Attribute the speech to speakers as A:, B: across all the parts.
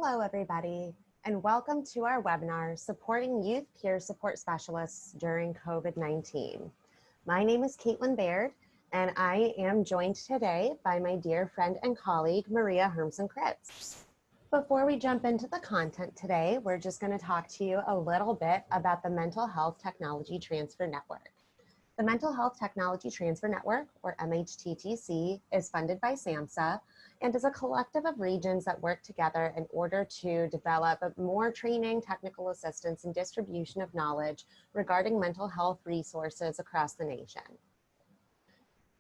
A: Hello, everybody, and welcome to our webinar, Supporting Youth Peer Support Specialists During COVID-19. My name is Caitlin Baird, and I am joined today by my dear friend and colleague, Maria Hermsen-Kritz. Before we jump into the content today, we're just going to talk to you a little bit about the Mental Health Technology Transfer Network. The Mental Health Technology Transfer Network, or MHTTC, is funded by SAMHSA and is a collective of regions that work together in order to develop more training, technical assistance, and distribution of knowledge regarding mental health resources across the nation.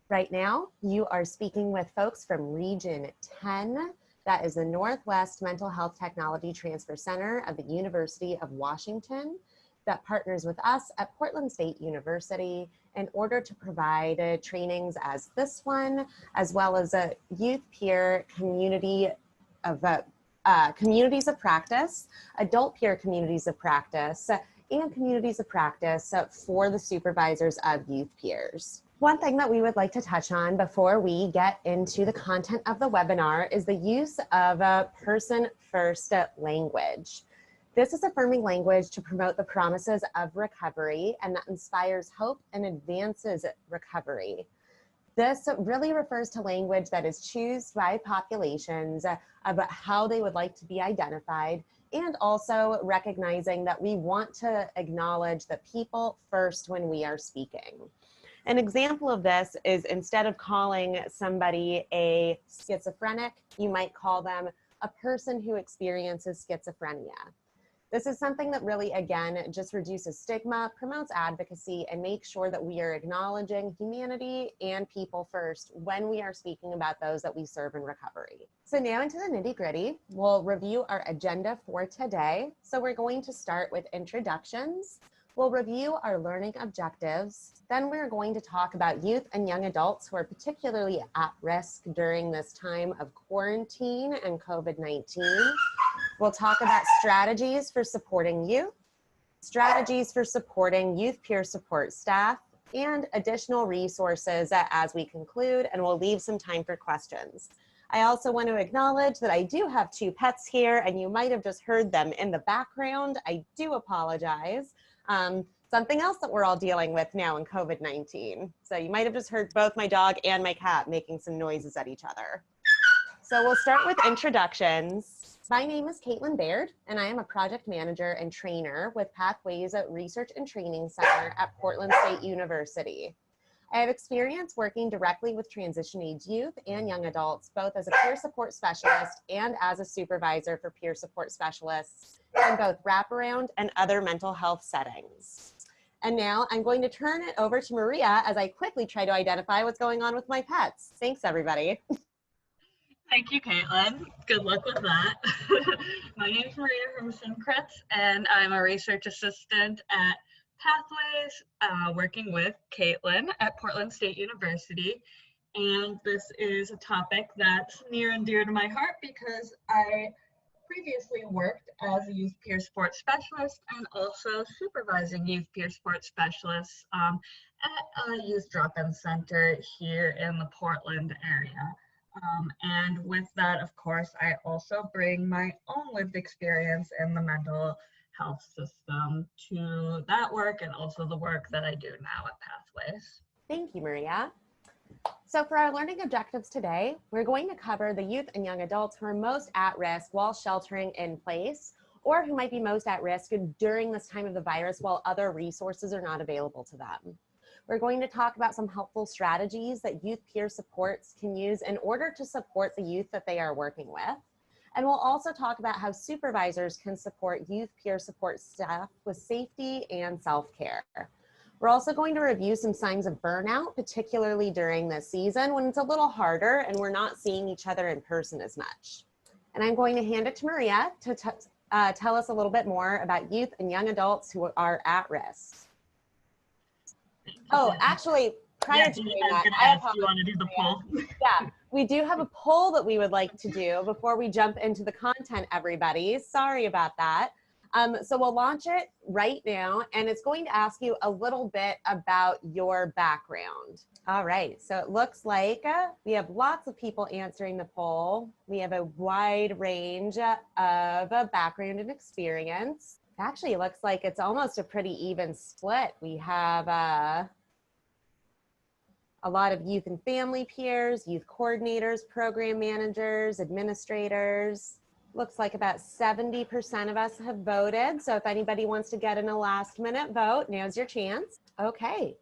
A: Right now, you are speaking with folks from Region 10, that is the Northwest Mental Health Technology Transfer Center of the University of Washington, that partners with us at Portland State University in order to provide trainings as this one, as well as a youth peer community of communities of practice, adult peer communities of practice, and communities of practice for the supervisors of youth peers. One thing that we would like to touch on before we get into the content of the webinar is the use of a person-first language. This is affirming language to promote the promises of recovery and that inspires hope and advances recovery. This really refers to language that is chosen by populations about how they would like to be identified, and also recognizing that we want to acknowledge the people first when we are speaking. An example of this is instead of calling somebody a schizophrenic, you might call them a person who experiences schizophrenia. This is something that really, again, just reduces stigma, promotes advocacy, and makes sure that we are acknowledging humanity and people first when we are speaking about those that we serve in recovery. So now into the nitty-gritty, we'll review our agenda for today. So we're going to start with introductions. We'll review our learning objectives. Then we're going to talk about youth and young adults who are particularly at risk during this time of quarantine and COVID-19. We'll talk about strategies for supporting youth, strategies for supporting youth peer support staff, and additional resources as we conclude, and we'll leave some time for questions. I also want to acknowledge that I do have two pets here, and you might have just heard them in the background. I do apologize. Something else that we're all dealing with now in COVID-19. So you might have just heard both my dog and my cat making some noises at each other. So we'll start with introductions. My name is Caitlin Baird, and I am a project manager and trainer with Pathways Research and Training Center at Portland State University. I have experience working directly with transition-age youth and young adults, both as a peer support specialist and as a supervisor for peer support specialists in both wraparound and other mental health settings. And now I'm going to turn it over to Maria as I quickly try to identify what's going on with my pets. Thanks, everybody.
B: Thank you, Caitlin. Good luck with that. My name is Maria Hermsen-Kritz, and I'm a research assistant at Pathways, working with Caitlin at Portland State University. And this is a topic that's near and dear to my heart because I previously worked as a youth peer support specialist and also supervising youth peer support specialists at a youth drop-in center here in the Portland area. And with that, of course, I also bring my own lived experience in the mental health system to that work and also the work that I do now at Pathways.
A: Thank you, Maria. So for our learning objectives today, we're going to cover the youth and young adults who are most at risk while sheltering in place, or who might be most at risk during this time of the virus while other resources are not available to them. We're going to talk about some helpful strategies that youth peer supports can use in order to support the youth that they are working with. And we'll also talk about how supervisors can support youth peer support staff with safety and self-care. We're also going to review some signs of burnout, particularly during this season when it's a little harder and we're not seeing each other in person as much. And I'm going to hand it to Maria to tell us a little bit more about youth and young adults who are at risk. Oh, actually, prior to doing that, I apologize.
B: You want to do the poll?
A: Yeah, we do have a poll that we would like to do before we jump into the content, everybody. Sorry about that. So we'll launch it right now, and it's going to ask you a little bit about your background. All right, so it looks like we have lots of people answering the poll. We have a wide range of background and experience. Actually, it looks like it's almost a pretty even split. We have a lot of youth and family peers, youth coordinators, program managers, administrators. Looks like about 70% of us have voted. So if anybody wants to get in a last minute vote, now's your chance. Okay,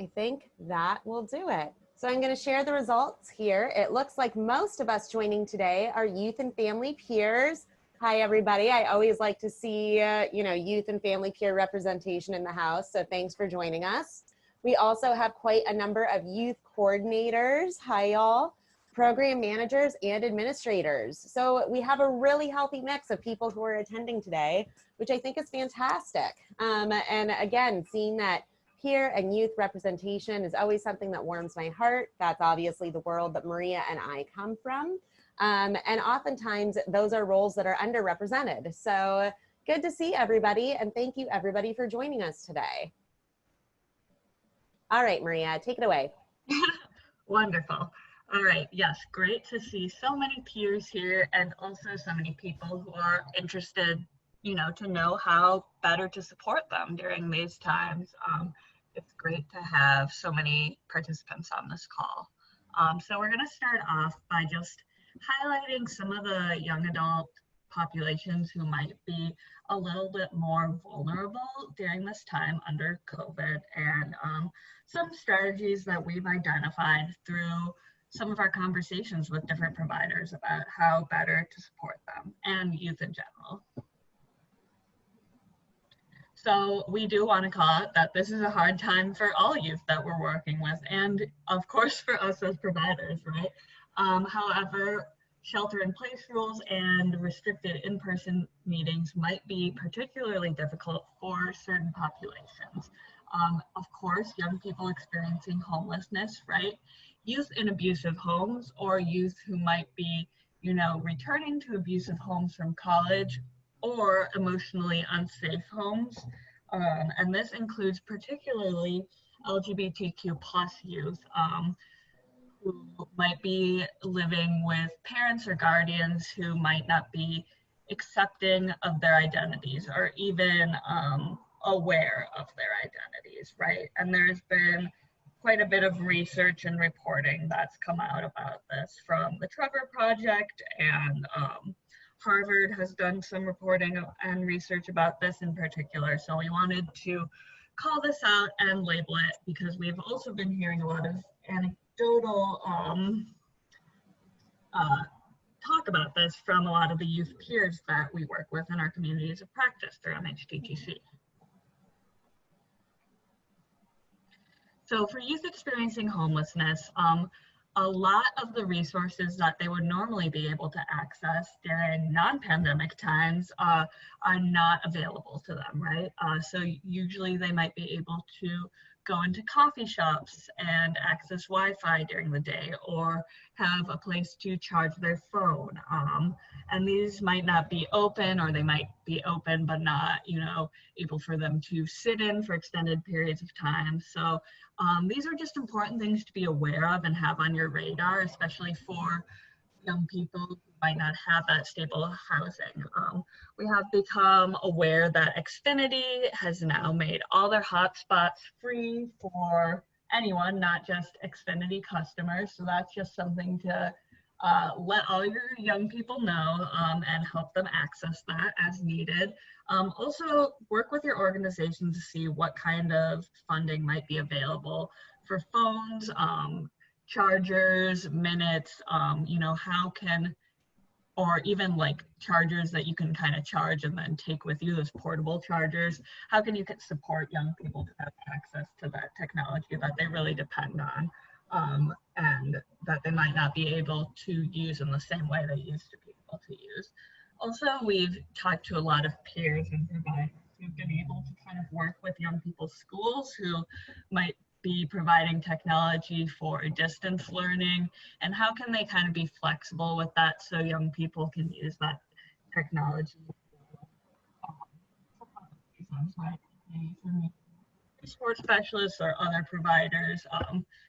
A: I think that will do it. So I'm going to share the results here. It looks like most of us joining today are youth and family peers. Hi, everybody. I always like to see, youth and family peer representation in the house. So thanks for joining us. We also have quite a number of youth coordinators. Hi, y'all. Program managers and administrators. So we have a really healthy mix of people who are attending today, which I think is fantastic. And again, seeing that peer and youth representation is always something that warms my heart. That's obviously the world that Maria and I come from. And oftentimes those are roles that are underrepresented. So good to see everybody, and thank you everybody for joining us today. All right, Maria, take it away.
B: Wonderful. All right, yes, great to see so many peers here and also so many people who are interested, to know how better to support them during these times. It's great to have so many participants on this call. So we're going to start off by just highlighting some of the young adult populations who might be a little bit more vulnerable during this time under COVID, and some strategies that we've identified through some of our conversations with different providers about how better to support them and youth in general. So we do want to call out that this is a hard time for all youth that we're working with, and of course for us as providers, right? However, shelter-in-place rules and restricted in-person meetings might be particularly difficult for certain populations. Of course, young people experiencing homelessness, right? Youth in abusive homes, or youth who might be, returning to abusive homes from college, or emotionally unsafe homes. And this includes particularly LGBTQ plus youth who might be living with parents or guardians who might not be accepting of their identities or even aware of their identities, right? And there's been quite a bit of research and reporting that's come out about this from the Trevor Project, and Harvard has done some reporting and research about this in particular. So we wanted to call this out and label it because we've also been hearing a lot of anecdotal talk about this from a lot of the youth peers that we work with in our communities of practice through MHTTC. So for youth experiencing homelessness, a lot of the resources that they would normally be able to access during non-pandemic times are not available to them, right? So usually they might be able to go into coffee shops and access Wi-Fi during the day, or have a place to charge their phone. And these might not be open, or they might be open but not, able for them to sit in for extended periods of time. So these are just important things to be aware of and have on your radar, especially for young people who might not have that stable housing. We have become aware that Xfinity has now made all their hotspots free for anyone, not just Xfinity customers. So that's just something to let all your young people know and help them access that as needed. Also work with your organization to see what kind of funding might be available for phones, chargers, minutes, how can, or even like chargers that you can kind of charge and then take with you, those portable chargers. How can you support young people to have access to that technology that they really depend on, and that they might not be able to use in the same way they used to be able to use. Also, we've talked to a lot of peers and providers who've been able to kind of work with young people's schools who might be providing technology for distance learning, and how can they kind of be flexible with that so young people can use that technology services, right? Sports specialists or other providers.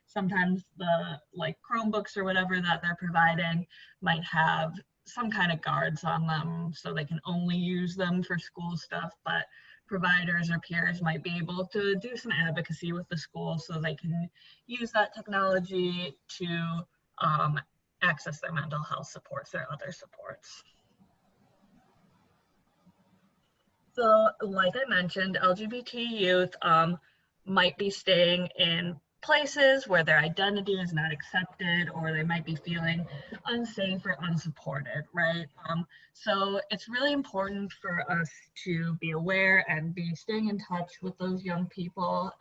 B: Sometimes the like Chromebooks or whatever that they're providing might have some kind of guards on them so they can only use them for school stuff, but providers or peers might be able to do some advocacy with the school so they can use that technology to access their mental health supports or other supports. So like I mentioned, LGBT youth might be staying in places where their identity is not accepted, or they might be feeling unsafe or unsupported, right? So it's really important for us to be aware and be staying in touch with those young people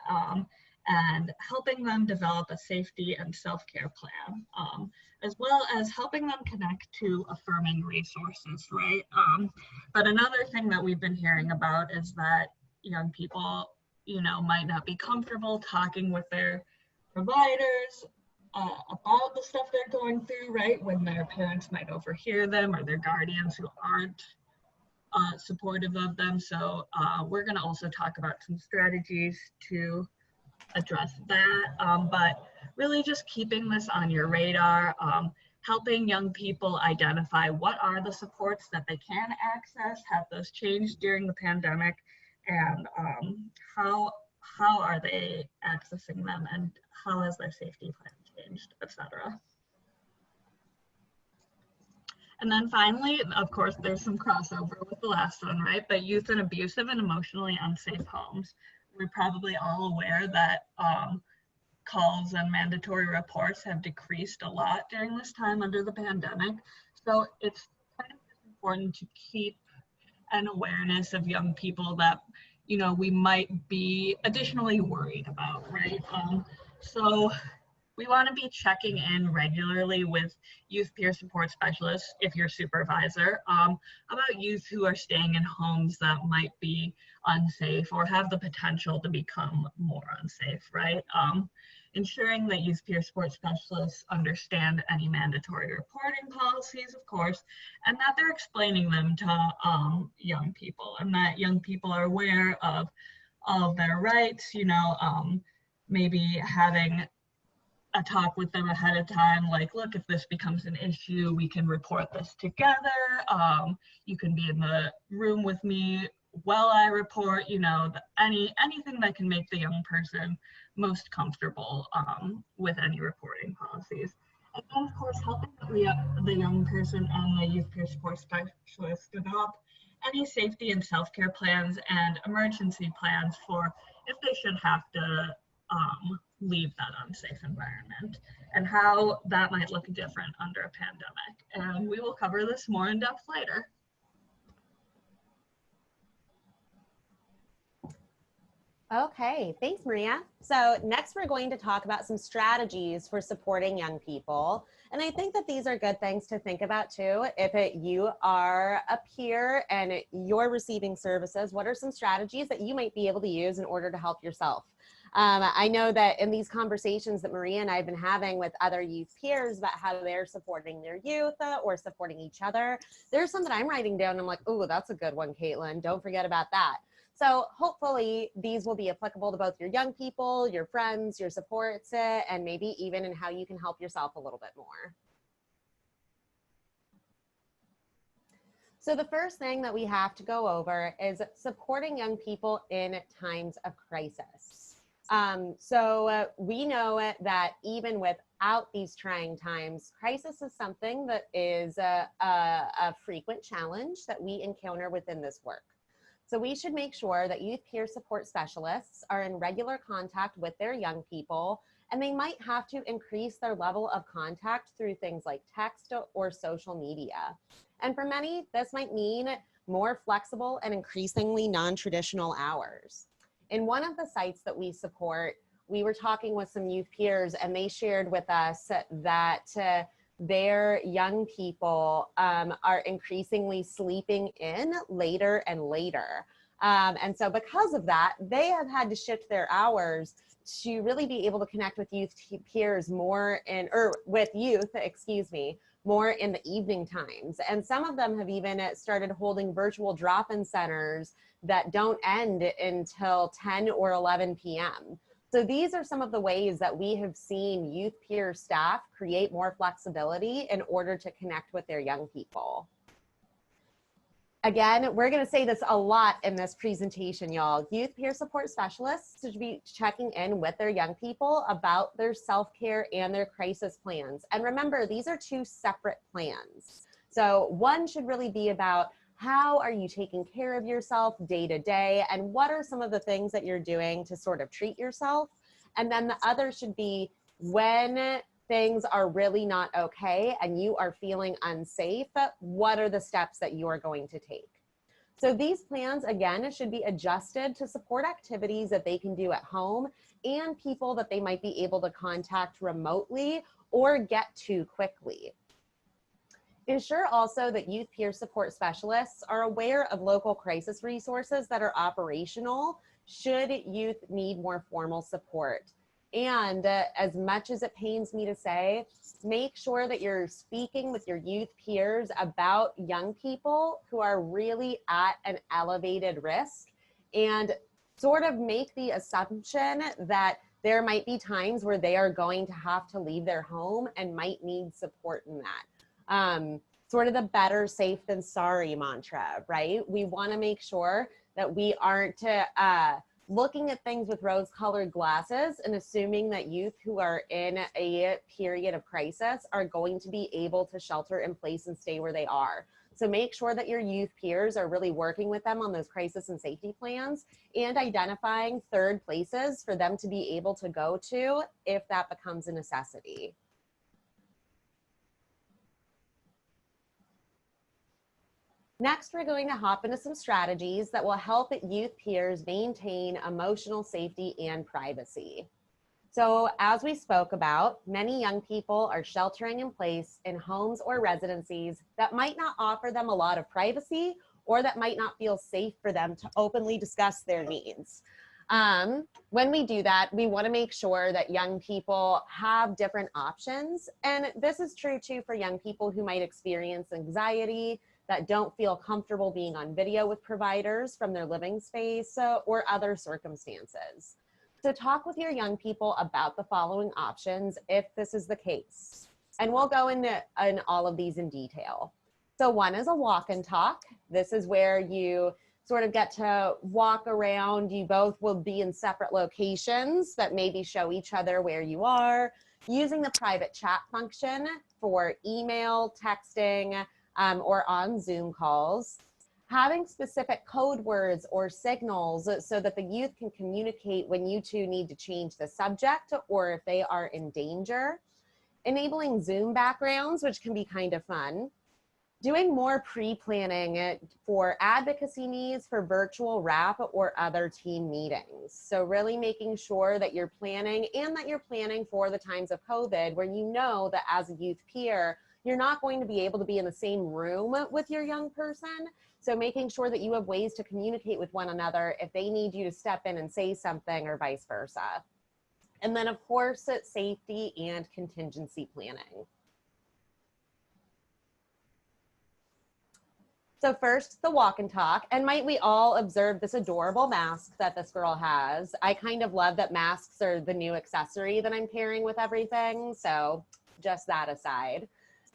B: and helping them develop a safety and self-care plan, as well as helping them connect to affirming resources, right? But another thing that we've been hearing about is that young people, might not be comfortable talking with their providers about the stuff they're going through, right? When their parents might overhear them or their guardians who aren't supportive of them. So we're going to also talk about some strategies to address that, but really just keeping this on your radar, helping young people identify what are the supports that they can access, have those changed during the pandemic, and how are they accessing them, and how has their safety plan changed, etc. And then finally, of course, there's some crossover with the last one, right? But youth in abusive and emotionally unsafe homes. We're probably all aware that calls and mandatory reports have decreased a lot during this time under the pandemic. So it's kind of important to keep an awareness of young people that, we might be additionally worried about, right? So we want to be checking in regularly with youth peer support specialists, if you're a supervisor, about youth who are staying in homes that might be unsafe or have the potential to become more unsafe, right? Ensuring that youth peer support specialists understand any mandatory reporting policies, of course, and that they're explaining them to young people, and that young people are aware of all of their rights, maybe having a talk with them ahead of time, like, look, if this becomes an issue, we can report this together. You can be in the room with me while I report, anything that can make the young person most comfortable with any reporting policies. And then, of course, helping the young person and the youth peer support specialist develop any safety and self-care plans and emergency plans for if they should have to leave that unsafe environment, and how that might look different under a pandemic. And we will cover this more in depth later.
A: Okay, thanks, Maria. So next we're going to talk about some strategies for supporting young people. And I think that these are good things to think about too. If you are a peer and you're receiving services, what are some strategies that you might be able to use in order to help yourself? I know that in these conversations that Maria and I have been having with other youth peers about how they're supporting their youth or supporting each other, there's some that I'm writing down and I'm like, oh, that's a good one, Caitlin. Don't forget about that. So hopefully these will be applicable to both your young people, your friends, your supports, and maybe even in how you can help yourself a little bit more. So the first thing that we have to go over is supporting young people in times of crisis. We know that even without these trying times, crisis is something that is a frequent challenge that we encounter within this work. So we should make sure that youth peer support specialists are in regular contact with their young people, and they might have to increase their level of contact through things like text or social media. And for many, this might mean more flexible and increasingly non-traditional hours. In one of the sites that we support, we were talking with some youth peers, and they shared with us that their young people are increasingly sleeping in later and later. And so because of that, they have had to shift their hours to really be able to connect with youth peers more with youth, more in the evening times. And some of them have even started holding virtual drop-in centers that don't end until 10 or 11 p.m. So these are some of the ways that we have seen youth peer staff create more flexibility in order to connect with their young people. Again, we're going to say this a lot in this presentation, y'all. Youth peer support specialists should be checking in with their young people about their self-care and their crisis plans. And remember, these are two separate plans. So one should really be about how are you taking care of yourself day to day, and what are some of the things that you're doing to sort of treat yourself? And then the other should be when things are really not okay and you are feeling unsafe, what are the steps that you are going to take? So these plans, again, should be adjusted to support activities that they can do at home and people that they might be able to contact remotely or get to quickly. Ensure also that youth peer support specialists are aware of local crisis resources that are operational should youth need more formal support. And as much as it pains me to say, make sure that you're speaking with your youth peers about young people who are really at an elevated risk, and sort of make the assumption that there might be times where they are going to have to leave their home and might need support in that. Sort of the better safe than sorry mantra, right? We want to make sure that we aren't looking at things with rose-colored glasses and assuming that youth who are in a period of crisis are going to be able to shelter in place and stay where they are. So make sure that your youth peers are really working with them on those crisis and safety plans and identifying third places for them to be able to go to if that becomes a necessity. Next, we're going to hop into some strategies that will help youth peers maintain emotional safety and privacy. So as we spoke about, many young people are sheltering in place in homes or residencies that might not offer them a lot of privacy or that might not feel safe for them to openly discuss their needs. When we do that, we want to make sure that young people have different options. And this is true too for young people who might experience anxiety, that don't feel comfortable being on video with providers from their living space or other circumstances. So talk with your young people about the following options if this is the case. And we'll go into all of these in detail. So one is a walk and talk. This is where you sort of get to walk around. You both will be in separate locations that maybe show each other where you are, using the private chat function for email, texting, or on Zoom calls, having specific code words or signals so that the youth can communicate when you two need to change the subject or if they are in danger, enabling Zoom backgrounds, which can be kind of fun, doing more pre-planning for advocacy needs for virtual wrap or other team meetings. So really making sure that you're planning and that you're planning for the times of COVID where you know that as a youth peer, you're not going to be able to be in the same room with your young person. So making sure that you have ways to communicate with one another if they need you to step in and say something or vice versa. And then of course, safety and contingency planning. So first, the walk and talk. And might we all observe this adorable mask that this girl has? I kind of love that masks are the new accessory that I'm pairing with everything. So just that aside.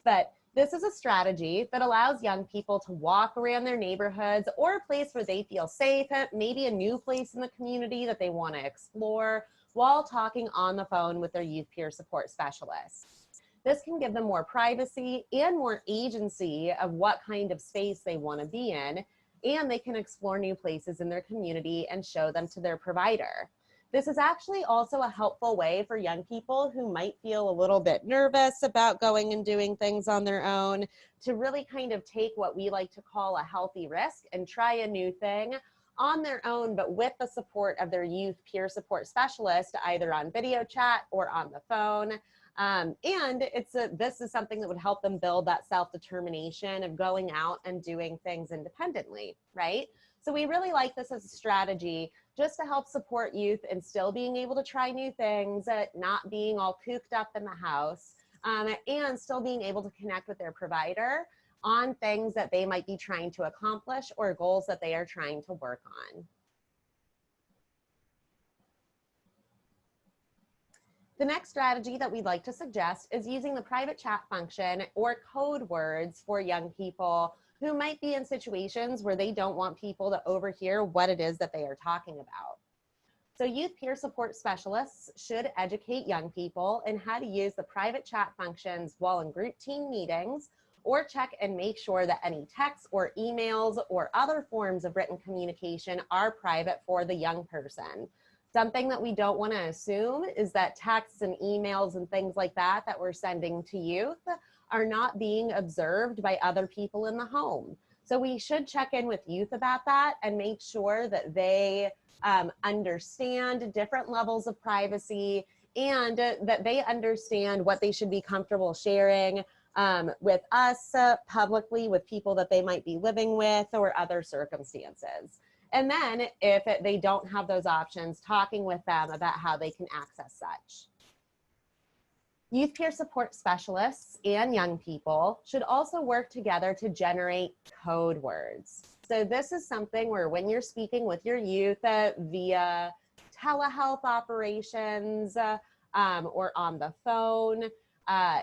A: But this is a strategy that allows young people to walk around their neighborhoods or a place where they feel safe, maybe a new place in the community that they want to explore, while talking on the phone with their youth peer support specialists. This can give them more privacy and more agency of what kind of space they want to be in, and they can explore new places in their community and show them to their provider. This is actually also a helpful way for young people who might feel a little bit nervous about going and doing things on their own to really kind of take what we like to call a healthy risk and try a new thing on their own, but with the support of their youth peer support specialist, either on video chat or on the phone. And this is something that would help them build that self-determination of going out and doing things independently, right? So we really like this as a strategy just to help support youth and still being able to try new things, not being all cooped up in the house, and still being able to connect with their provider on things that they might be trying to accomplish or goals that they are trying to work on. The next strategy that we'd like to suggest is using the private chat function or code words for young people who might be in situations where they don't want people to overhear what it is that they are talking about. So youth peer support specialists should educate young people in how to use the private chat functions while in group team meetings, or check and make sure that any texts or emails or other forms of written communication are private for the young person. Something that we don't want to assume is that texts and emails and things like that that we're sending to youth are not being observed by other people in the home. So we should check in with youth about that and make sure that they understand different levels of privacy and that they understand what they should be comfortable sharing with us publicly, with people that they might be living with or other circumstances. And then if they don't have those options, talking with them about how they can access such. Youth peer support specialists and young people should also work together to generate code words. So this is something where when you're speaking with your youth via telehealth operations or on the phone,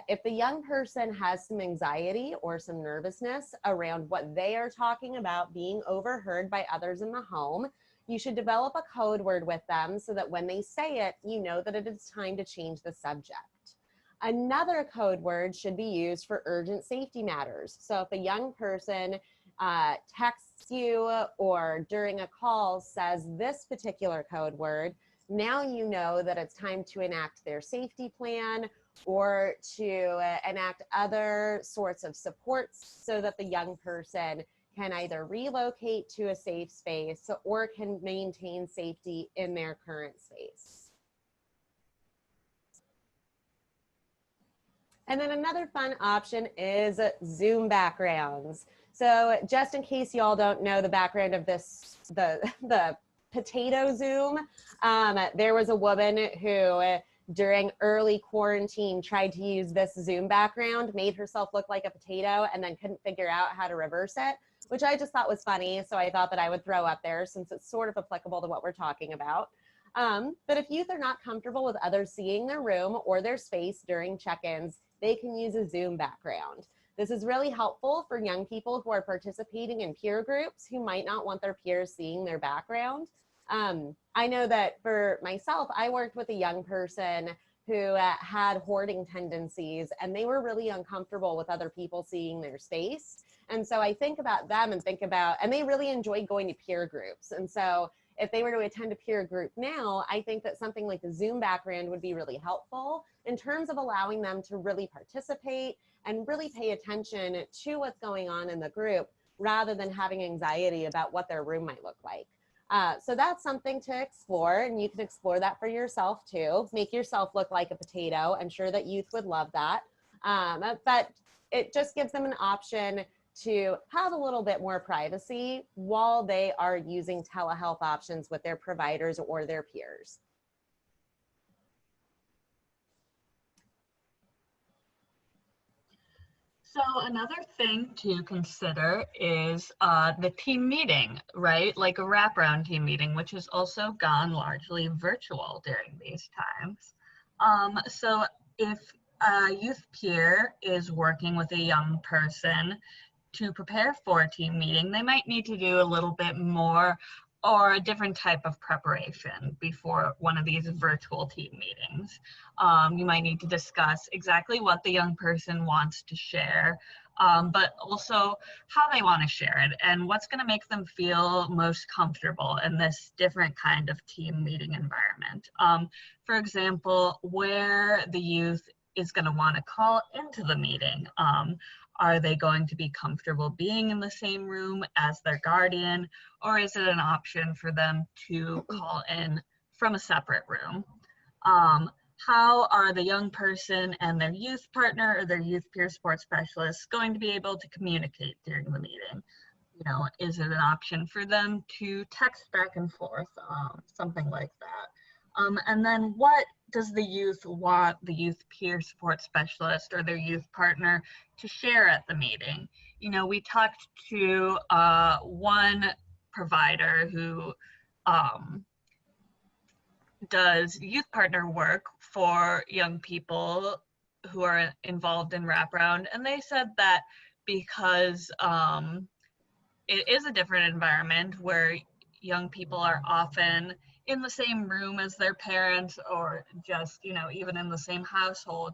A: if the young person has some anxiety or some nervousness around what they are talking about being overheard by others in the home, you should develop a code word with them so that when they say it, you know that it is time to change the subject. Another code word should be used for urgent safety matters. So if a young person texts you or during a call says this particular code word, now you know that it's time to enact their safety plan or to enact other sorts of supports so that the young person can either relocate to a safe space or can maintain safety in their current space. And then another fun option is Zoom backgrounds. So just in case y'all don't know the background of this, the potato Zoom, there was a woman who during early quarantine tried to use this Zoom background, made herself look like a potato, and then couldn't figure out how to reverse it, which I just thought was funny. So I thought that I would throw up there since it's sort of applicable to what we're talking about. But if youth are not comfortable with others seeing their room or their space during check-ins, they can use a Zoom background. This is really helpful for young people who are participating in peer groups who might not want their peers seeing their background. I know that for myself, I worked with a young person who had hoarding tendencies, and they were really uncomfortable with other people seeing their space. And so I think about them and and they really enjoyed going to peer groups. And so if they were to attend a peer group now, I think that something like the Zoom background would be really helpful in terms of allowing them to really participate and really pay attention to what's going on in the group rather than having anxiety about what their room might look like. So that's something to explore, and you can explore that for yourself too. Make yourself look like a potato. I'm sure that youth would love that. But it just gives them an option to have a little bit more privacy while they are using telehealth options with their providers or their peers.
B: So another thing to consider is the team meeting, right? Like a wraparound team meeting, which has also gone largely virtual during these times. So if a youth peer is working with a young person to prepare for a team meeting, they might need to do a little bit more or a different type of preparation before one of these virtual team meetings. You might need to discuss exactly what the young person wants to share, but also how they want to share it and what's going to make them feel most comfortable in this different kind of team meeting environment. For example, where the youth is going to want to call into the meeting. Are they going to be comfortable being in the same room as their guardian, or is it an option for them to call in from a separate room? How are the young person and their youth partner or their youth peer support specialist going to be able to communicate during the meeting? You know, is it an option for them to text back and forth, something like that? And then what does the youth want the youth peer support specialist or their youth partner to share at the meeting? You know, we talked to one provider who does youth partner work for young people who are involved in wraparound, and they said that because it is a different environment where young people are often in the same room as their parents, or just, you know, even in the same household.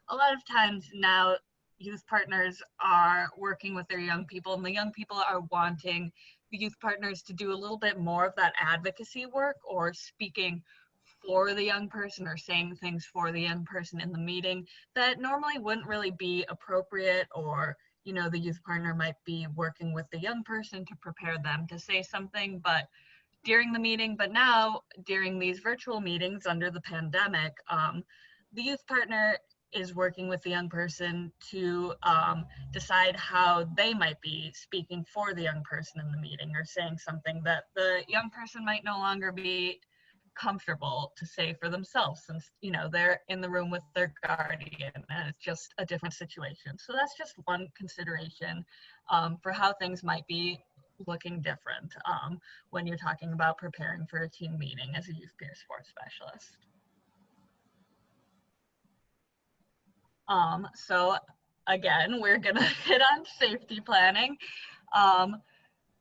B: A lot of times now youth partners are working with their young people, and the young people are wanting the youth partners to do a little bit more of that advocacy work, or speaking for the young person or saying things for the young person in the meeting that normally wouldn't really be appropriate, or, you know, the youth partner might be working with the young person to prepare them to say something but during the meeting. But now during these virtual meetings under the pandemic, the youth partner is working with the young person to decide how they might be speaking for the young person in the meeting, or saying something that the young person might no longer be comfortable to say for themselves, since, you know, they're in the room with their guardian and it's just a different situation. So that's just one consideration for how things might be looking different when you're talking about preparing for a team meeting as a youth peer support specialist. So again, we're gonna hit on safety planning.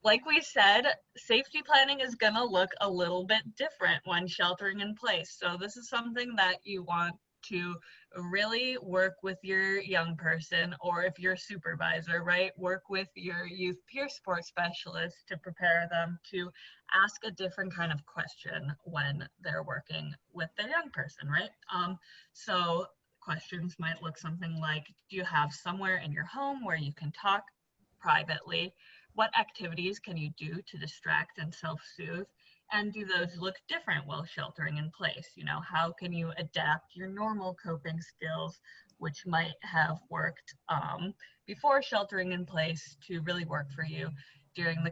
B: Like we said, safety planning is gonna look a little bit different when sheltering in place. So this is something that you want to really work with your young person, or if you're a supervisor, right, work with your youth peer support specialist to prepare them to ask a different kind of question when they're working with their young person, right? So questions might look something like, do you have somewhere in your home where you can talk privately? What activities can you do to distract and self-soothe? And do those look different while sheltering in place? You know, how can you adapt your normal coping skills, which might have worked before sheltering in place, to really work for you during the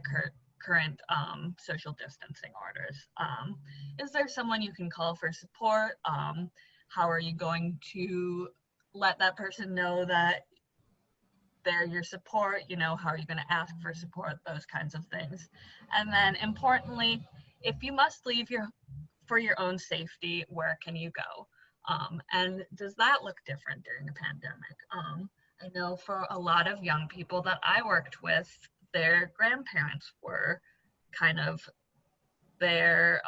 B: current social distancing orders? Is there someone you can call for support? How are you going to let that person know that they're your support? You know, how are you going to ask for support? Those kinds of things. And then importantly, if you must leave for your own safety, where can you go? And does that look different during the pandemic? I know for a lot of young people that I worked with, their grandparents were kind of their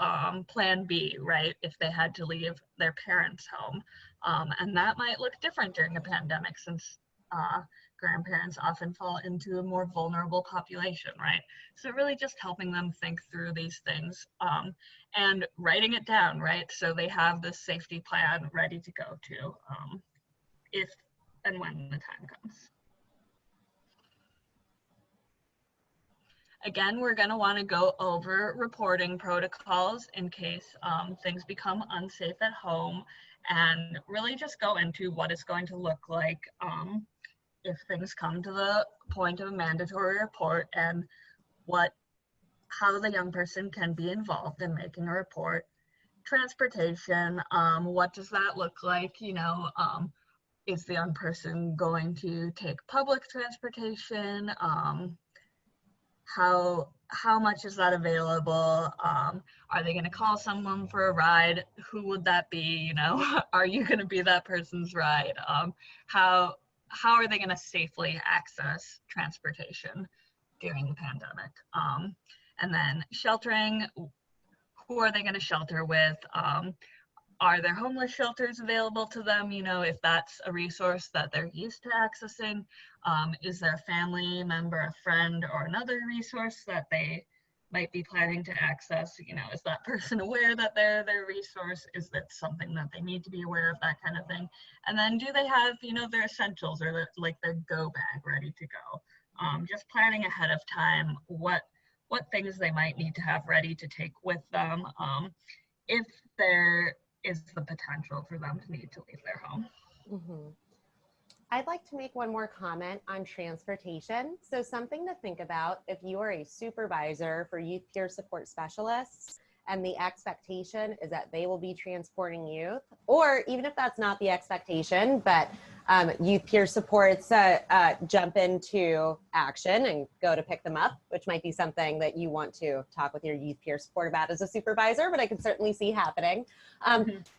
B: plan B, right? If they had to leave their parents' home. And that might look different during a pandemic, since grandparents often fall into a more vulnerable population, right? So really just helping them think through these things and writing it down, right? So they have this safety plan ready to go to if and when the time comes. Again, we're going to want to go over reporting protocols in case things become unsafe at home, and really just go into what it's going to look like if things come to the point of a mandatory report, and how the young person can be involved in making a report. Transportation, what does that look like? You know, is the young person going to take public transportation? How much is that available? Are they going to call someone for a ride? Who would that be? You know, are you going to be that person's ride? How are they going to safely access transportation during the pandemic? And then sheltering, who are they going to shelter with? Are there homeless shelters available to them? You know, if that's a resource that they're used to accessing. Is there a family member, a friend, or another resource that they might be planning to access? You know, is that person aware that they're their resource? Is that something that they need to be aware of, that kind of thing? And then do they have, you know, their essentials, or their go bag ready to go? Just planning ahead of time what things they might need to have ready to take with them if there is the potential for them to need to leave their home.
A: Mm-hmm. I'd like to make one more comment on transportation. So something to think about if you are a supervisor for youth peer support specialists and the expectation is that they will be transporting youth, or even if that's not the expectation, but youth peer supports jump into action and go to pick them up, which might be something that you want to talk with your youth peer support about as a supervisor, but I can certainly see happening.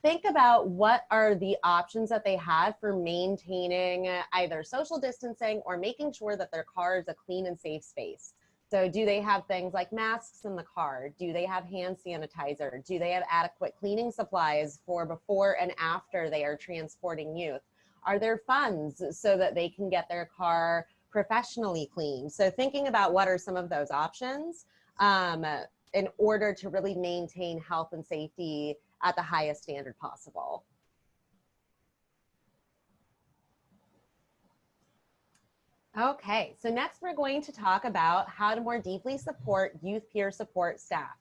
A: Think about what are the options that they have for maintaining either social distancing or making sure that their car is a clean and safe space. So do they have things like masks in the car? Do they have hand sanitizer? Do they have adequate cleaning supplies for before and after they are transporting youth? Are there funds so that they can get their car professionally cleaned? So thinking about what are some of those options in order to really maintain health and safety at the highest standard possible. Okay, so next we're going to talk about how to more deeply support youth peer support staff,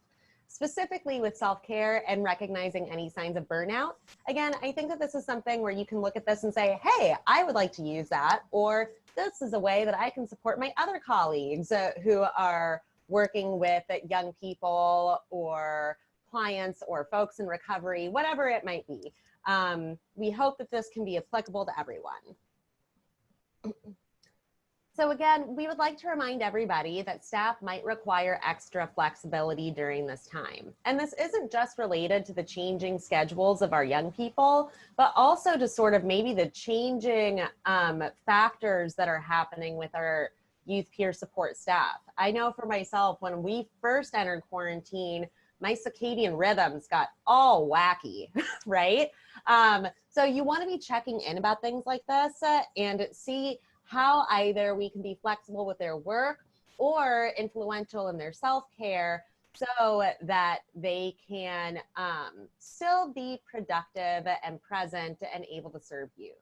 A: specifically with self-care and recognizing any signs of burnout. Again, I think that this is something where you can look at this and say, hey, I would like to use that, or this is a way that I can support my other colleagues who are working with young people or clients or folks in recovery, whatever it might be. We hope that this can be applicable to everyone. So again, we would like to remind everybody that staff might require extra flexibility during this time. And this isn't just related to the changing schedules of our young people, but also to sort of maybe the changing factors that are happening with our youth peer support staff. I know for myself, when we first entered quarantine, my circadian rhythms got all wacky, right? So you want to be checking in about things like this and see how either we can be flexible with their work or influential in their self-care so that they can still be productive and present and able to serve you.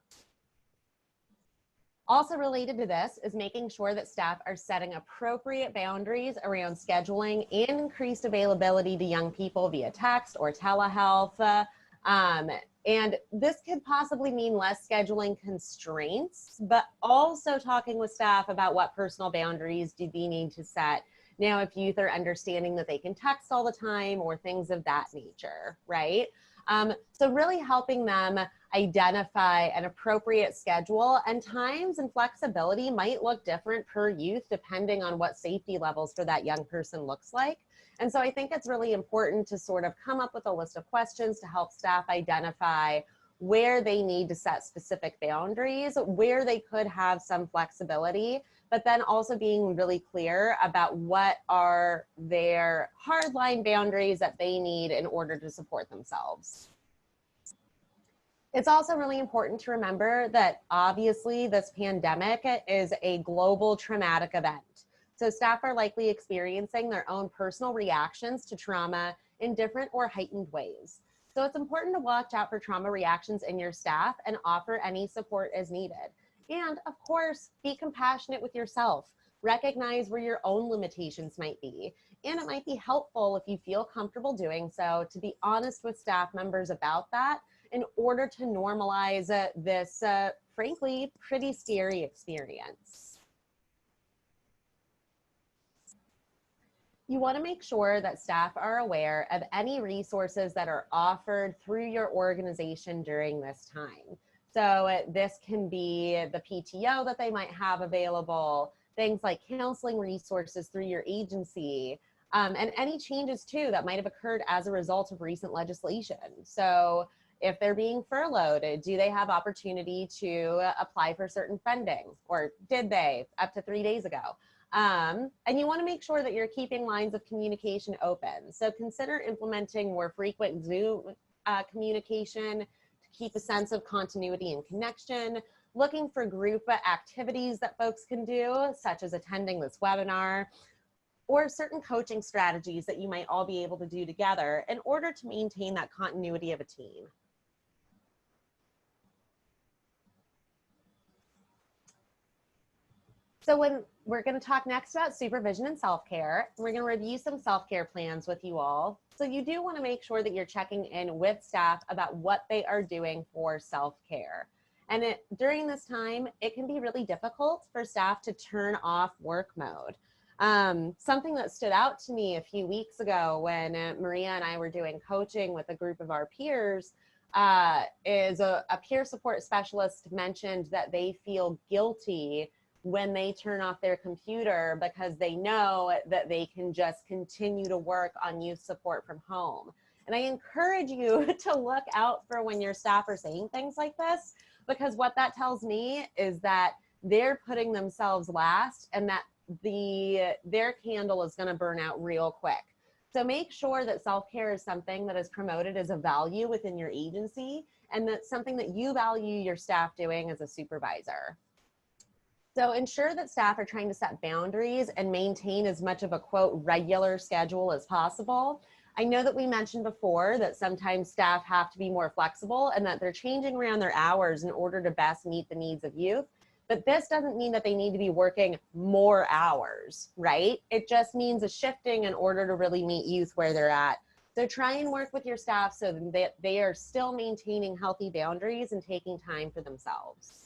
A: Also related to this is making sure that staff are setting appropriate boundaries around scheduling and increased availability to young people via text or telehealth. And this could possibly mean less scheduling constraints, but also talking with staff about what personal boundaries do they need to set. Now, if youth are understanding that they can text all the time or things of that nature, right? So really helping them identify an appropriate schedule, and times and flexibility might look different per youth depending on what safety levels for that young person looks like. And so I think it's really important to sort of come up with a list of questions to help staff identify where they need to set specific boundaries, where they could have some flexibility, but then also being really clear about what are their hardline boundaries that they need in order to support themselves. It's also really important to remember that obviously this pandemic is a global traumatic event. So staff are likely experiencing their own personal reactions to trauma in different or heightened ways. So it's important to watch out for trauma reactions in your staff and offer any support as needed. And of course, be compassionate with yourself. Recognize where your own limitations might be. And it might be helpful if you feel comfortable doing so to be honest with staff members about that in order to normalize this, frankly, pretty scary experience. You want to make sure that staff are aware of any resources that are offered through your organization during this time. So this can be the PTO that they might have available, things like counseling resources through your agency, and any changes too that might have occurred as a result of recent legislation. So if they're being furloughed, do they have opportunity to apply for certain funding, or did they up to 3 days ago? And you want to make sure that you're keeping lines of communication open. So consider implementing more frequent Zoom communication to keep a sense of continuity and connection, looking for group activities that folks can do, such as attending this webinar, or certain coaching strategies that you might all be able to do together in order to maintain that continuity of a team. So when we're going to talk next about supervision and self-care, we're going to review some self-care plans with you all. So you do want to make sure that you're checking in with staff about what they are doing for self-care. And during this time, it can be really difficult for staff to turn off work mode. Something that stood out to me a few weeks ago when Maria and I were doing coaching with a group of our peers is a peer support specialist mentioned that they feel guilty when they turn off their computer because they know that they can just continue to work on youth support from home. And I encourage you to look out for when your staff are saying things like this, because what that tells me is that they're putting themselves last and that their candle is going to burn out real quick. So make sure that self-care is something that is promoted as a value within your agency and that's something that you value your staff doing as a supervisor. So ensure that staff are trying to set boundaries and maintain as much of a, quote, regular schedule as possible. I know that we mentioned before that sometimes staff have to be more flexible and that they're changing around their hours in order to best meet the needs of youth. But this doesn't mean that they need to be working more hours, right? It just means a shifting in order to really meet youth where they're at. So try and work with your staff so that they are still maintaining healthy boundaries and taking time for themselves.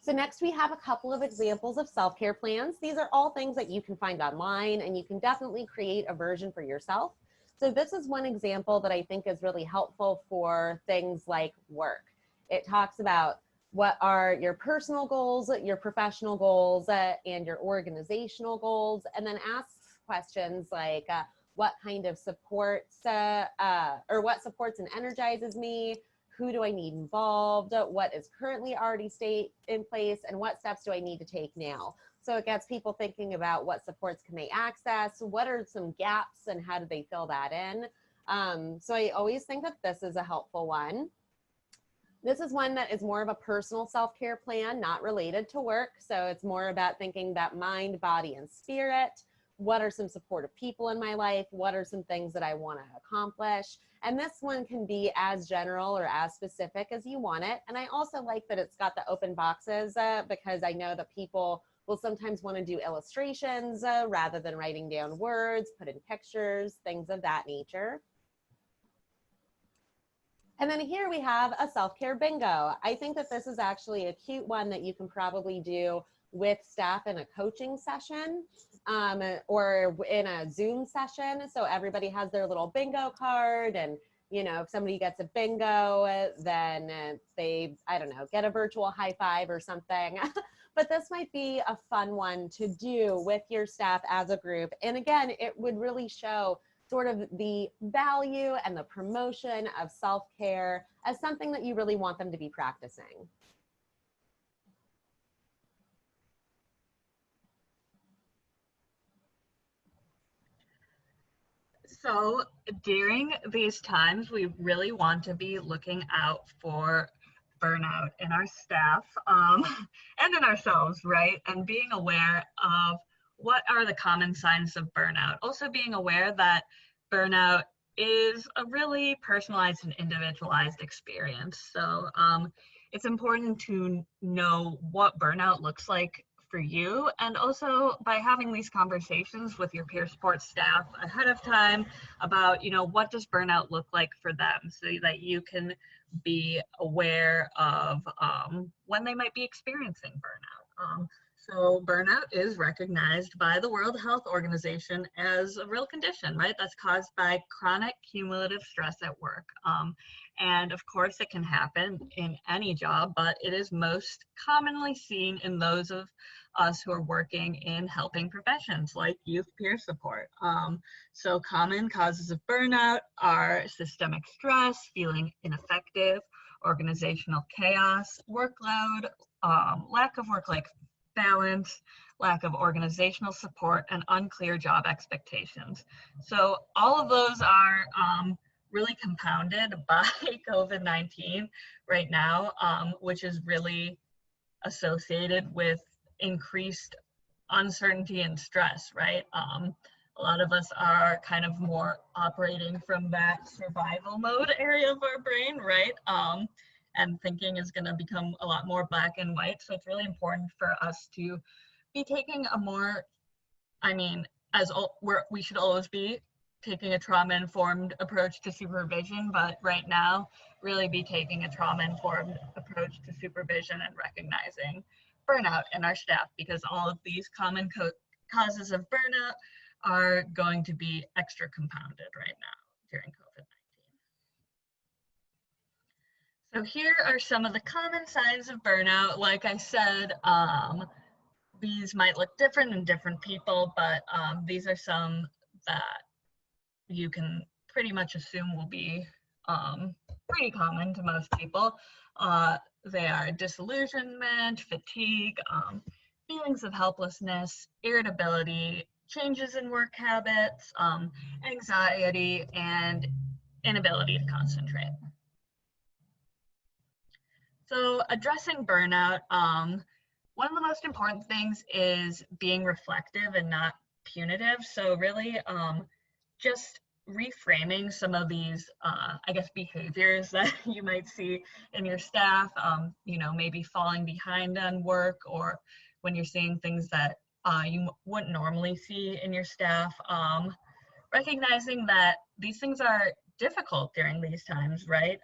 A: So next we have a couple of examples of self-care plans. These are all things that you can find online and you can definitely create a version for yourself. So this is one example that I think is really helpful for things like work. It talks about what are your personal goals, your professional goals, and your organizational goals, and then asks questions like what kind of supports or what supports and energizes me, who do I need involved, what is currently already in place, and what steps do I need to take now? So it gets people thinking about what supports can they access, what are some gaps, and how do they fill that in? So I always think that this is a helpful one. This is one that is more of a personal self-care plan, not related to work. So it's more about thinking about mind, body, and spirit. What are some supportive people in my life? What are some things that I want to accomplish? And this one can be as general or as specific as you want it. And I also like that it's got the open boxes because I know that people will sometimes want to do illustrations rather than writing down words, put in pictures, things of that nature. And then here we have a self-care bingo. I think that this is actually a cute one that you can probably do with staff in a coaching session or in a Zoom session. So everybody has their little bingo card, and you know, if somebody gets a bingo, then they, I don't know, get a virtual high five or something. But this might be a fun one to do with your staff as a group. And again, it would really show sort of the value and the promotion of self-care as something that you really want them to be practicing.
B: So during these times, we really want to be looking out for burnout in our staff and in ourselves, right? And being aware of what are the common signs of burnout. Also being aware that burnout is a really personalized and individualized experience. So it's important to know what burnout looks like for you, and also by having these conversations with your peer support staff ahead of time about, you know, what does burnout look like for them, so that you can be aware of when they might be experiencing burnout. So burnout is recognized by the World Health Organization as a real condition, right? That's caused by chronic cumulative stress at work. And of course it can happen in any job, but it is most commonly seen in those of us who are working in helping professions like youth peer support. So common causes of burnout are systemic stress, feeling ineffective, organizational chaos, workload, lack of work-life balance, lack of organizational support, and unclear job expectations. So all of those are really compounded by COVID-19 right now, which is really associated with increased uncertainty and stress, right? A lot of us are kind of more operating from that survival mode area of our brain, right? And thinking is going to become a lot more black and white. So it's really important for us to be taking a more, I mean, we should always be taking a trauma-informed approach to supervision, but right now, really be taking a trauma-informed approach to supervision and recognizing burnout in our staff, because all of these common causes of burnout are going to be extra compounded right now during COVID-19. So here are some of the common signs of burnout. Like I said, these might look different in different people, but these are some that you can pretty much assume will be pretty common to most people. They are disillusionment, fatigue, feelings of helplessness, irritability, changes in work habits, anxiety, and inability to concentrate. So addressing burnout, one of the most important things is being reflective and not punitive. So really just reframing some of these, I guess, behaviors that you might see in your staff, maybe falling behind on work, or when you're seeing things that you wouldn't normally see in your staff, recognizing that these things are difficult during these times, right?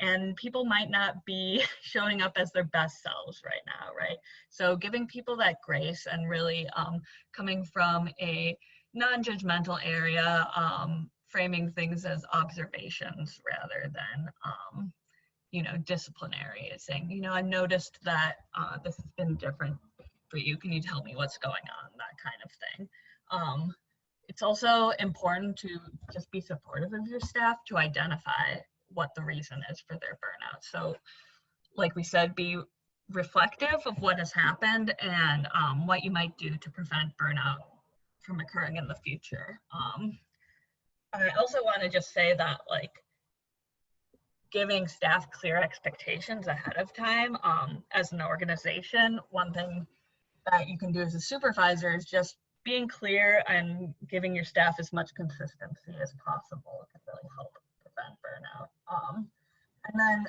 B: And people might not be showing up as their best selves right now, right? So giving people that grace and really coming from a non-judgmental area, framing things as observations rather than, disciplinary, saying, I noticed that this has been different for you. Can you tell me what's going on? That kind of thing. It's also important to just be supportive of your staff to identify what the reason is for their burnout. So like we said, be reflective of what has happened and what you might do to prevent burnout from occurring in the future. I also want to just say that, like, giving staff clear expectations ahead of time as an organization, one thing that you can do as a supervisor is just being clear and giving your staff as much consistency as possible can really help prevent burnout. And then,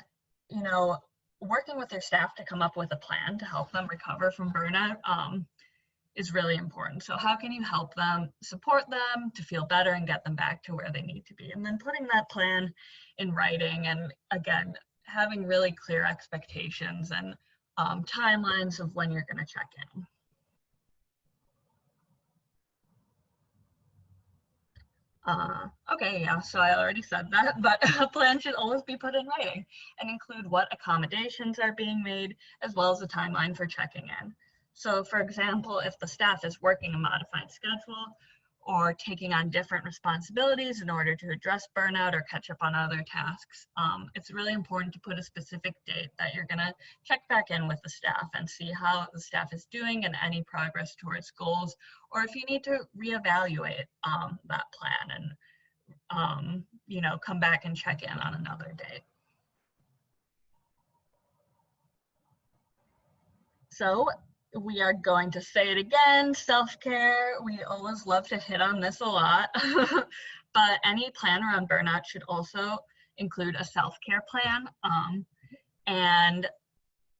B: working with your staff to come up with a plan to help them recover from burnout is really important. So how can you help them, support them to feel better and get them back to where they need to be? And then putting that plan in writing, and again, having really clear expectations and timelines of when you're going to check in. Okay, yeah, so I already said that, but a plan should always be put in writing and include what accommodations are being made, as well as a timeline for checking in. So for example, if the staff is working a modified schedule or taking on different responsibilities in order to address burnout or catch up on other tasks, it's really important to put a specific date that you're gonna check back in with the staff and see how the staff is doing and any progress towards goals, or if you need to reevaluate that plan and come back and check in on another date. So we are going to say it again, self-care. We always love to hit on this a lot, but any plan around burnout should also include a self-care plan and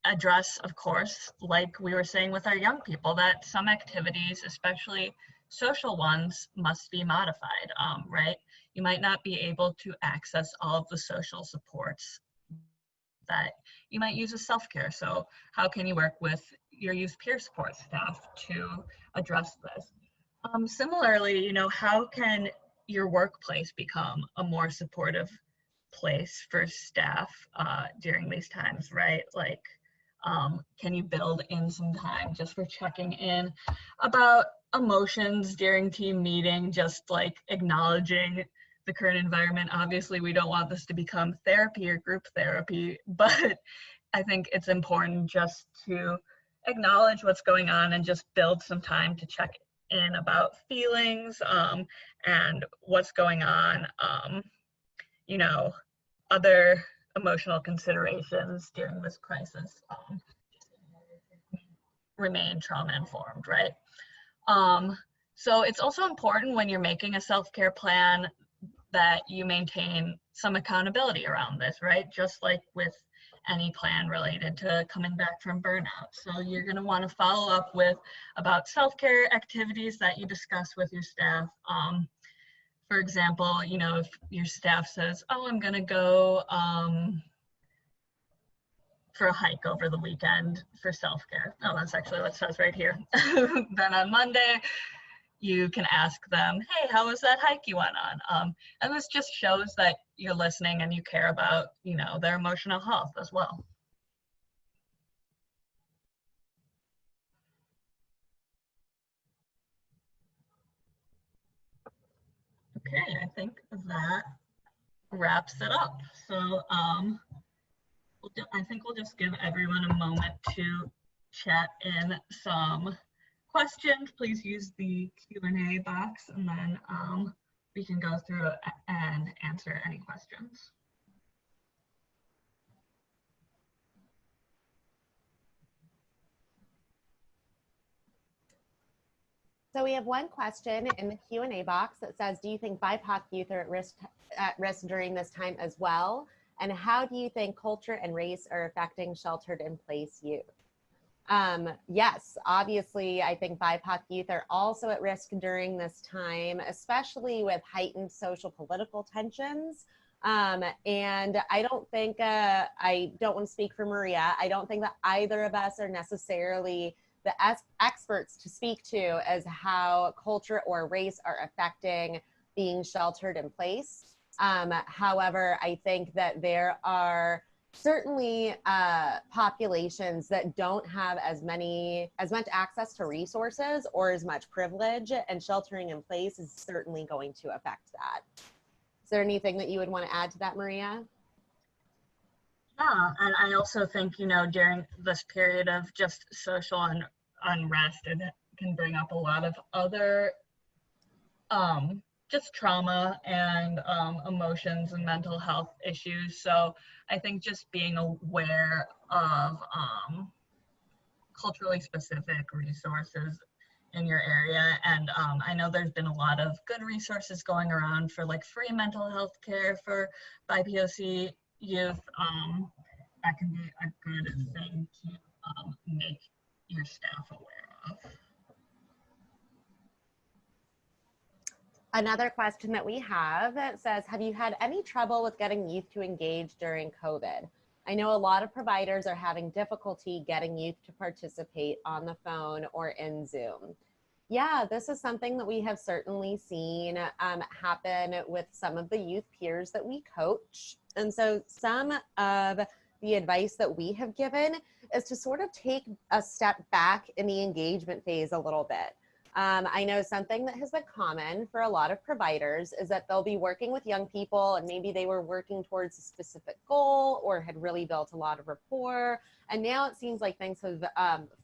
B: address, of course, like we were saying with our young people, that some activities, especially social ones, must be modified, right? You might not be able to access all of the social supports that you might use as self-care. So how can you work with your youth peer support staff to address this? Similarly, how can your workplace become a more supportive place for staff during these times, right? Like, can you build in some time just for checking in about emotions during team meeting, just like acknowledging the current environment? Obviously, we don't want this to become therapy or group therapy, but I think it's important just to acknowledge what's going on and just build some time to check in about feelings and what's going on, other emotional considerations during this crisis, remain trauma informed, right? So it's also important when you're making a self-care plan that you maintain some accountability around this, right? Just like with any plan related to coming back from burnout. So you're going to want to follow up with about self-care activities that you discuss with your staff. For example, if your staff says, oh, I'm going to go for a hike over the weekend for self-care. Oh, that's actually what it says right here. Then on Monday, you can ask them, hey, how was that hike you went on? And this just shows that you're listening and you care about, you know, their emotional health as well. Okay, I think that wraps it up. So I think we'll just give everyone a moment to chat in some questions. Please use the Q&A box, and then we can go through and answer any questions.
A: So we have one question in the Q&A box that says, do you think BIPOC youth are at risk during this time as well? And how do you think culture and race are affecting sheltered in place youth? Yes, obviously, I think BIPOC youth are also at risk during this time, especially with heightened social political tensions. And I don't think, I don't want to speak for Maria, I don't think that either of us are necessarily the experts to speak to as how culture or race are affecting being sheltered in place. However, I think that there are certainly populations that don't have as much access to resources or as much privilege, and sheltering in place is certainly going to affect that. Is there anything that you would want to add to that, Maria?
B: Yeah, and I also think, you know, during this period of just social unrest, it can bring up a lot of other just trauma and emotions and mental health issues. So I think just being aware of culturally specific resources in your area. And I know there's been a lot of good resources going around for like free mental health care for BIPOC youth. That can be a good thing to make your staff aware of.
A: Another question that we have says, have you had any trouble with getting youth to engage during COVID? I know a lot of providers are having difficulty getting youth to participate on the phone or in Zoom. Yeah, this is something that we have certainly seen happen with some of the youth peers that we coach. And so some of the advice that we have given is to sort of take a step back in the engagement phase a little bit. I know something that has been common for a lot of providers is that they'll be working with young people and maybe they were working towards a specific goal or had really built a lot of rapport. And now it seems like things have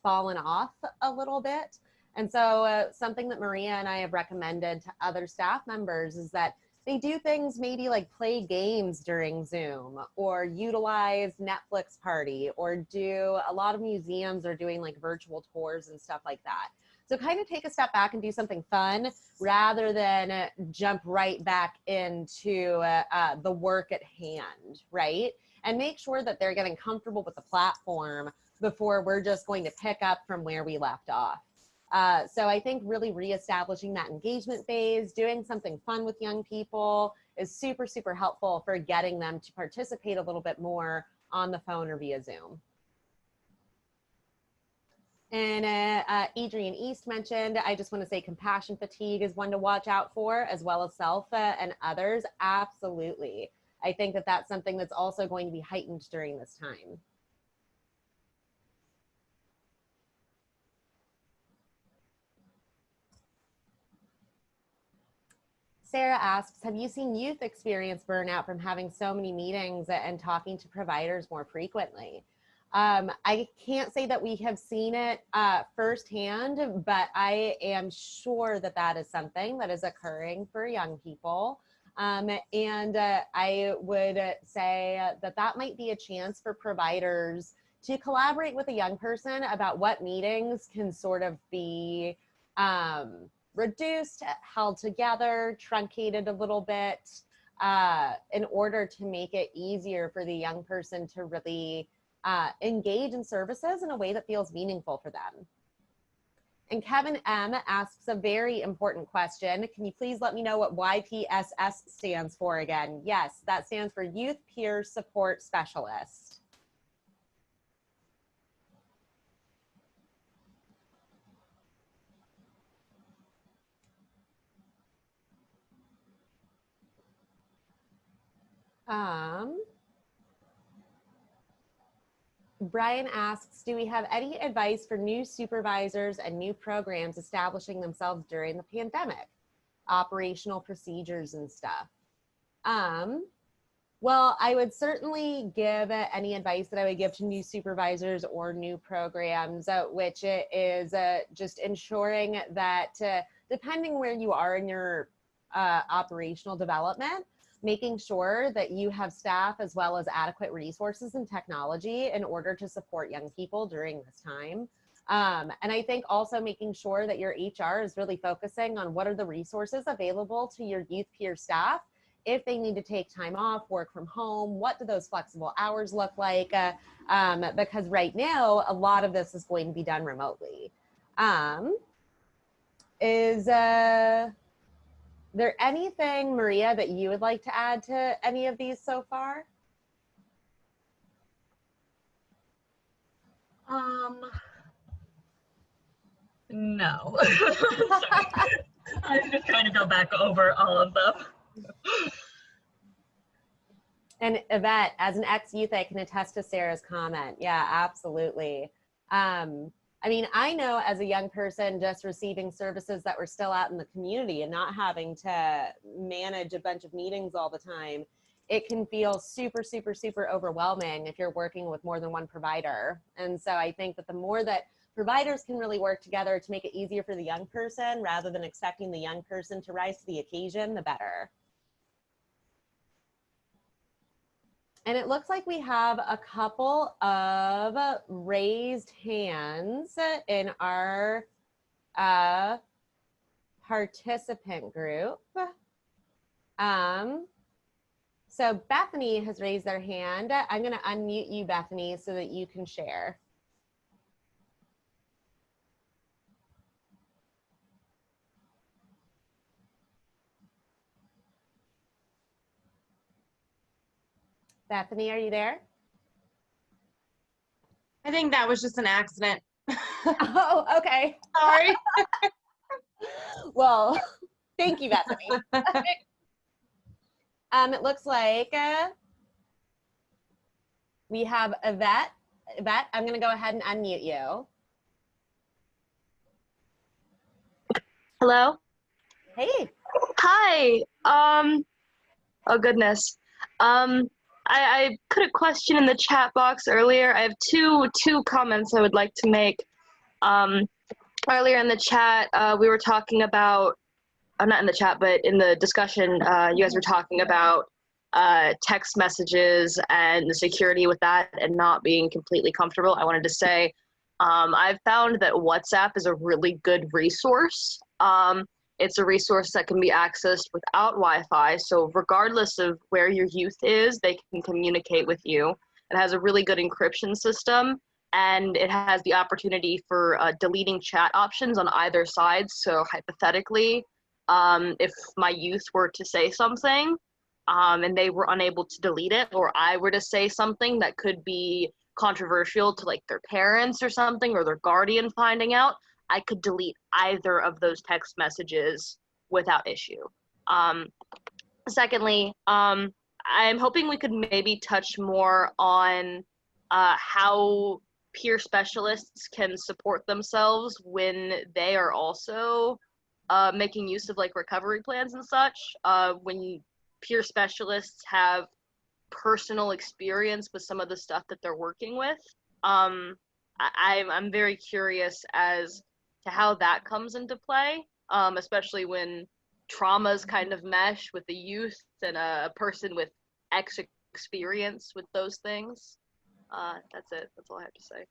A: fallen off a little bit. And so something that Maria and I have recommended to other staff members is that they do things maybe like play games during Zoom or utilize Netflix Party or do a lot of museums are doing like virtual tours and stuff like that. So kind of take a step back and do something fun rather than jump right back into the work at hand, right? And make sure that they're getting comfortable with the platform before we're just going to pick up from where we left off. So I think really reestablishing that engagement phase, doing something fun with young people is super, super helpful for getting them to participate a little bit more on the phone or via Zoom. And Adrian East mentioned, I just want to say compassion fatigue is one to watch out for, as well as self and others. Absolutely. I think that that's something that's also going to be heightened during this time. Sarah asks, have you seen youth experience burnout from having so many meetings and talking to providers more frequently? I can't say that we have seen it firsthand, but I am sure that that is something that is occurring for young people. And I would say that that might be a chance for providers to collaborate with a young person about what meetings can sort of be reduced, held together, truncated a little bit in order to make it easier for the young person to really engage in services in a way that feels meaningful for them. And Kevin M asks a very important question. Can you please let me know what YPSS stands for again? Yes, that stands for Youth Peer Support Specialist. Brian asks, do we have any advice for new supervisors and new programs establishing themselves during the pandemic? Operational procedures and stuff. Well, I would certainly give any advice that I would give to new supervisors or new programs, which is just ensuring that depending where you are in your operational development, making sure that you have staff as well as adequate resources and technology in order to support young people during this time. And I think also making sure that your HR is really focusing on what are the resources available to your youth peer staff. If they need to take time off, work from home, what do those flexible hours look like? Because right now, a lot of this is going to be done remotely. Is there anything, Maria, that you would like to add to any of these so far?
B: No. Sorry. I was just trying to go back over all of them.
A: And Yvette, as an ex-youth, I can attest to Sarah's comment. Yeah, absolutely. I mean, I know as a young person, just receiving services that were still out in the community and not having to manage a bunch of meetings all the time, it can feel super, super, super overwhelming if you're working with more than one provider. And so I think that the more that providers can really work together to make it easier for the young person rather than expecting the young person to rise to the occasion, the better. And it looks like we have a couple of raised hands in our participant group. So Bethany has raised their hand. I'm going to unmute you, Bethany, so that you can share. Bethany, are you there?
C: I think that was just an accident.
A: Oh, okay.
C: Sorry.
A: Well, thank you, Bethany. It looks like we have Yvette. Yvette, I'm going to go ahead and unmute you.
D: Hello?
A: Hey.
D: Hi. Oh goodness. I put a question in the chat box earlier. I have two comments I would like to make. Earlier in the chat, we were talking about, not in the chat, but in the discussion, you guys were talking about text messages and the security with that and not being completely comfortable. I wanted to say, I've found that WhatsApp is a really good resource. It's a resource that can be accessed without Wi-Fi, so regardless of where your youth is, they can communicate with you. It has a really good encryption system, and it has the opportunity for deleting chat options on either side. So hypothetically, if my youth were to say something and they were unable to delete it, or I were to say something that could be controversial to like their parents or something, or their guardian finding out, I could delete either of those text messages without issue. Secondly, I'm hoping we could maybe touch more on how peer specialists can support themselves when they are also making use of like recovery plans and such. When peer specialists have personal experience with some of the stuff that they're working with, I'm very curious as to how that comes into play, especially when traumas kind of mesh with the youth and a person with experience with those things. That's it. That's all I have to say.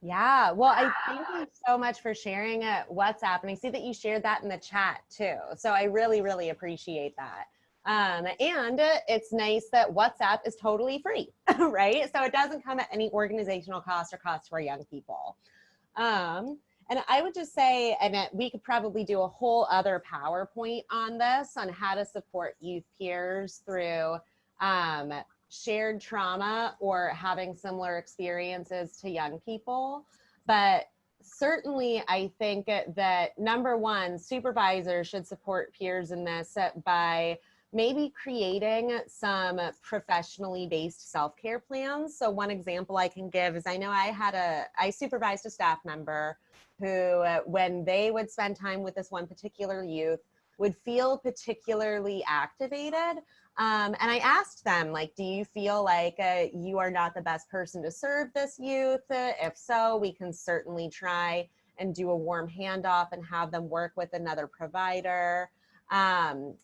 A: Yeah, well, I thank you so much for sharing WhatsApp, and I see that you shared that in the chat too. So I really, really appreciate that. And it's nice that WhatsApp is totally free, right? So it doesn't come at any organizational cost or cost to our young people. And I would just say, and we could probably do a whole other PowerPoint on this, on how to support youth peers through shared trauma or having similar experiences to young people. But certainly I think that number one, supervisors should support peers in this by maybe creating some professionally based self-care plans. So one example I can give is I know I supervised a staff member who, when they would spend time with this one particular youth, would feel particularly activated. And I asked them, like, do you feel like you are not the best person to serve this youth? If so, we can certainly try and do a warm handoff and have them work with another provider. And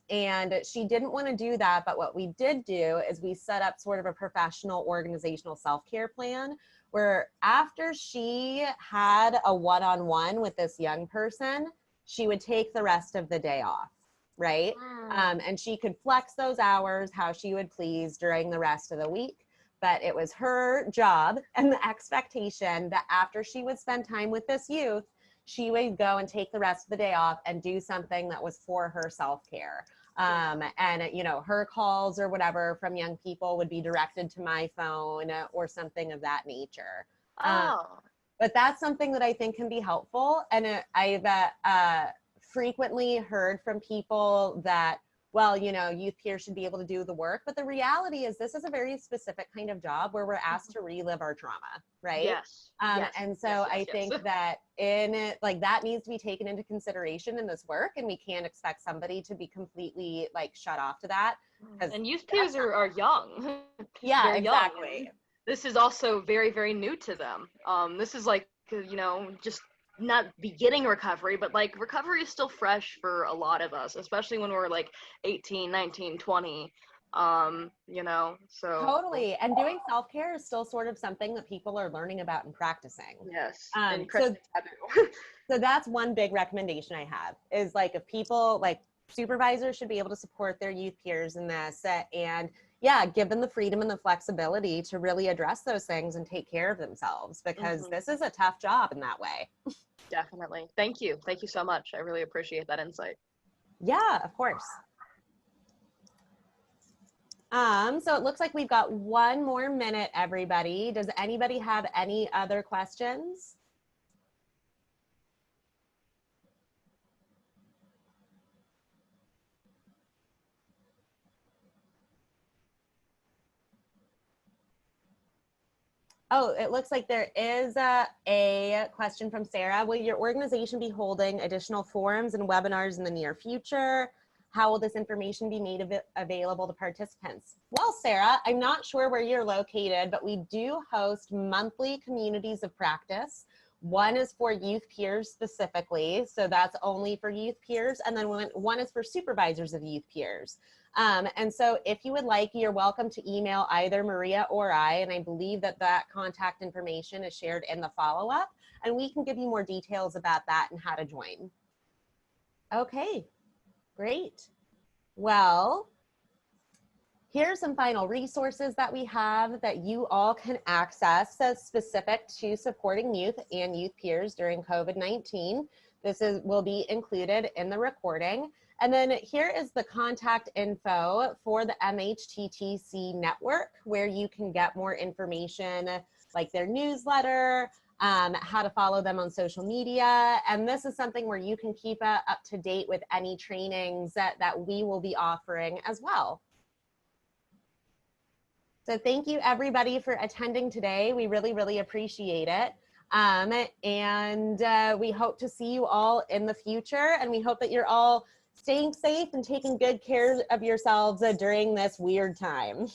A: she didn't want to do that, but what we did do is we set up sort of a professional organizational self-care plan where after she had a one-on-one with this young person, she would take the rest of the day off, right? And she could flex those hours how she would please during the rest of the week. But it was her job and the expectation that after she would spend time with this youth, she would go and take the rest of the day off and do something that was for her self-care. And, you know, her calls or whatever from young people would be directed to my phone or something of that nature. But that's something that I think can be helpful. And I've frequently heard from people that, well, you know, youth peers should be able to do the work. But the reality is this is a very specific kind of job where we're asked to relive our trauma, right?
D: Yes.
A: And so I think that that needs to be taken into consideration in this work. And we can't expect somebody to be completely like shut off to that.
D: And youth peers are young.
A: Yeah,
D: They're
A: exactly.
D: Young. This is also very, very new to them. This is like, you know, just not beginning recovery, but like recovery is still fresh for a lot of us, especially when we're like 18, 19, 20, you know, so.
A: Totally. And doing self-care is still sort of something that people are learning about and practicing.
D: Yes.
A: So that's one big recommendation I have is like if people like supervisors should be able to support their youth peers in this and yeah, give them the freedom and the flexibility to really address those things and take care of themselves because this is a tough job in that way.
D: Definitely. Thank you. Thank you so much. I really appreciate that insight.
A: Yeah, of course. So it looks like we've got one more minute, everybody. Does anybody have any other questions? Oh, it looks like there is a question from Sarah. Will your organization be holding additional forums and webinars in the near future? How will this information be made available to participants? Well, Sarah, I'm not sure where you're located, but we do host monthly communities of practice. One is for youth peers specifically, so that's only for youth peers, and then one is for supervisors of youth peers. And so if you would like, you're welcome to email either Maria or I, and I believe that that contact information is shared in the follow-up, and we can give you more details about that and how to join. Okay, great. Well, here's some final resources that we have that you all can access as specific to supporting youth and youth peers during COVID-19. This will be included in the recording. And then here is the contact info for the MHTTC network, where you can get more information like their newsletter, how to follow them on social media. And this is something where you can keep up to date with any trainings that we will be offering as well. So thank you everybody for attending today. We really, really appreciate it. And we hope to see you all in the future. And we hope that you're all staying safe and taking good care of yourselves during this weird time.